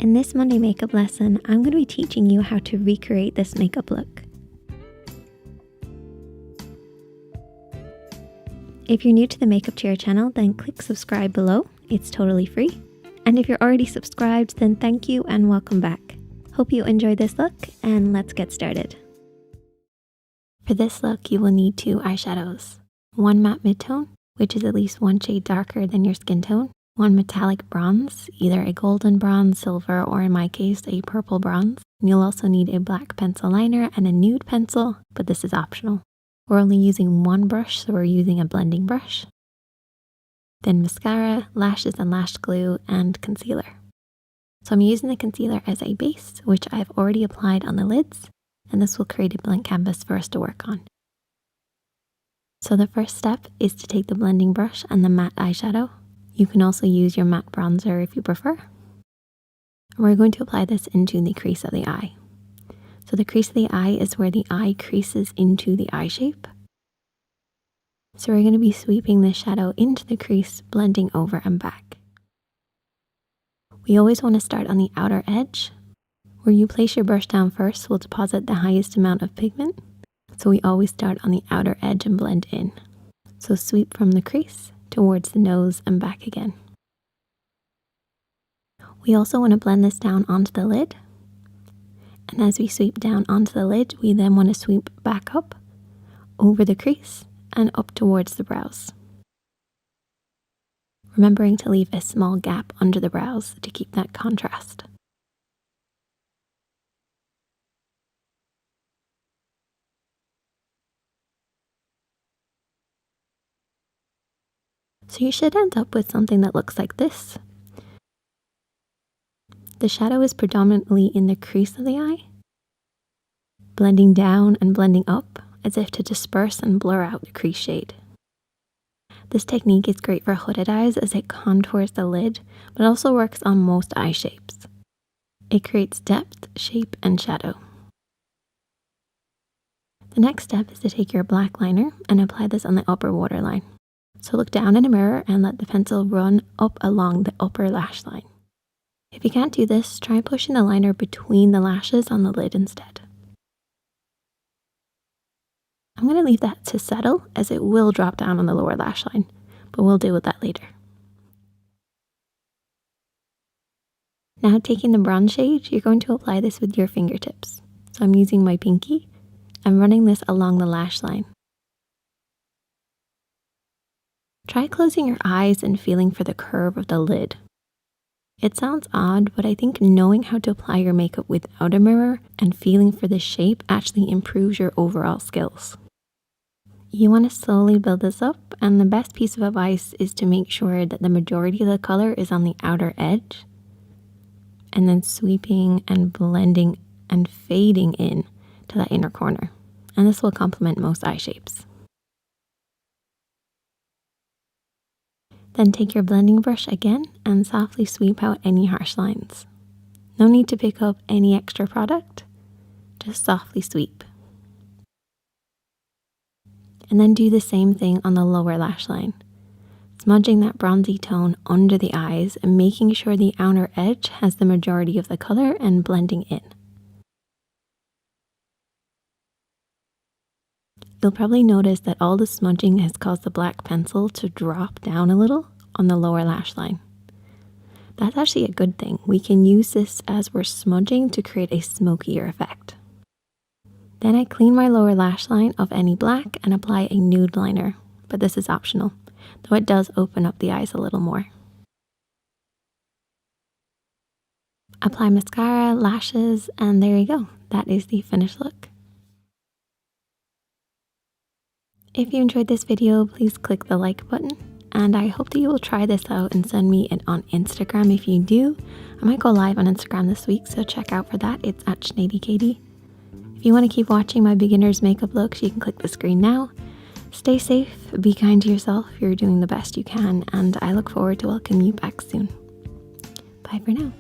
In this Monday makeup lesson, I'm going to be teaching you how to recreate this makeup look. If you're new to the Makeup Chair channel, then click subscribe below. It's totally free. And if you're already subscribed, then thank you and welcome back. Hope you enjoyed this look, and let's get started. For this look, you will need 2 eyeshadows. One matte midtone, which is at least 1 shade darker than your skin tone. One metallic bronze, either a golden bronze, silver, or in my case, a purple bronze. And you'll also need a black pencil liner and a nude pencil, but this is optional. We're only using one brush, so we're using a blending brush. Then mascara, lashes and lash glue, and concealer. So I'm using the concealer as a base, which I've already applied on the lids, and this will create a blank canvas for us to work on. So the first step is to take the blending brush and the matte eyeshadow. You can also use your matte bronzer if you prefer. And we're going to apply this into the crease of the eye. So the crease of the eye is where the eye creases into the eye shape. So we're going to be sweeping the shadow into the crease, blending over and back. We always want to start on the outer edge. Where you place your brush down first will deposit the highest amount of pigment. So we always start on the outer edge and blend in. So sweep from the crease towards the nose and back again. We also want to blend this down onto the lid. And as we sweep down onto the lid, we then want to sweep back up, over the crease, and up towards the brows. Remembering to leave a small gap under the brows to keep that contrast. So you should end up with something that looks like this. The shadow is predominantly in the crease of the eye, blending down and blending up as if to disperse and blur out the crease shade. This technique is great for hooded eyes as it contours the lid, but also works on most eye shapes. It creates depth, shape, and shadow. The next step is to take your black liner and apply this on the upper waterline. So look down in a mirror and let the pencil run up along the upper lash line. If you can't do this, try pushing the liner between the lashes on the lid instead. I'm going to leave that to settle as it will drop down on the lower lash line, but we'll deal with that later. Now taking the bronze shade, you're going to apply this with your fingertips. So I'm using my pinky and running this along the lash line. Try closing your eyes and feeling for the curve of the lid. It sounds odd, but I think knowing how to apply your makeup without a mirror and feeling for the shape actually improves your overall skills. You want to slowly build this up, and the best piece of advice is to make sure that the majority of the color is on the outer edge, and then sweeping and blending and fading in to that inner corner. And this will complement most eye shapes. Then take your blending brush again and softly sweep out any harsh lines. No need to pick up any extra product, just softly sweep. And then do the same thing on the lower lash line, smudging that bronzy tone under the eyes and making sure the outer edge has the majority of the color and blending in. You'll probably notice that all the smudging has caused the black pencil to drop down a little on the lower lash line. That's actually a good thing. We can use this as we're smudging to create a smokier effect. Then I clean my lower lash line of any black and apply a nude liner, but this is optional, though it does open up the eyes a little more. Apply mascara, lashes, and there you go. That is the finished look. If you enjoyed this video, please click the like button, and I hope that you will try this out and send me it on Instagram if you do. I might go live on Instagram this week, so check out for that. It's at ShaneadyKatie. If you want to keep watching my beginner's makeup looks, you can click the screen now. Stay safe, be kind to yourself, you're doing the best you can, and I look forward to welcoming you back soon. Bye for now.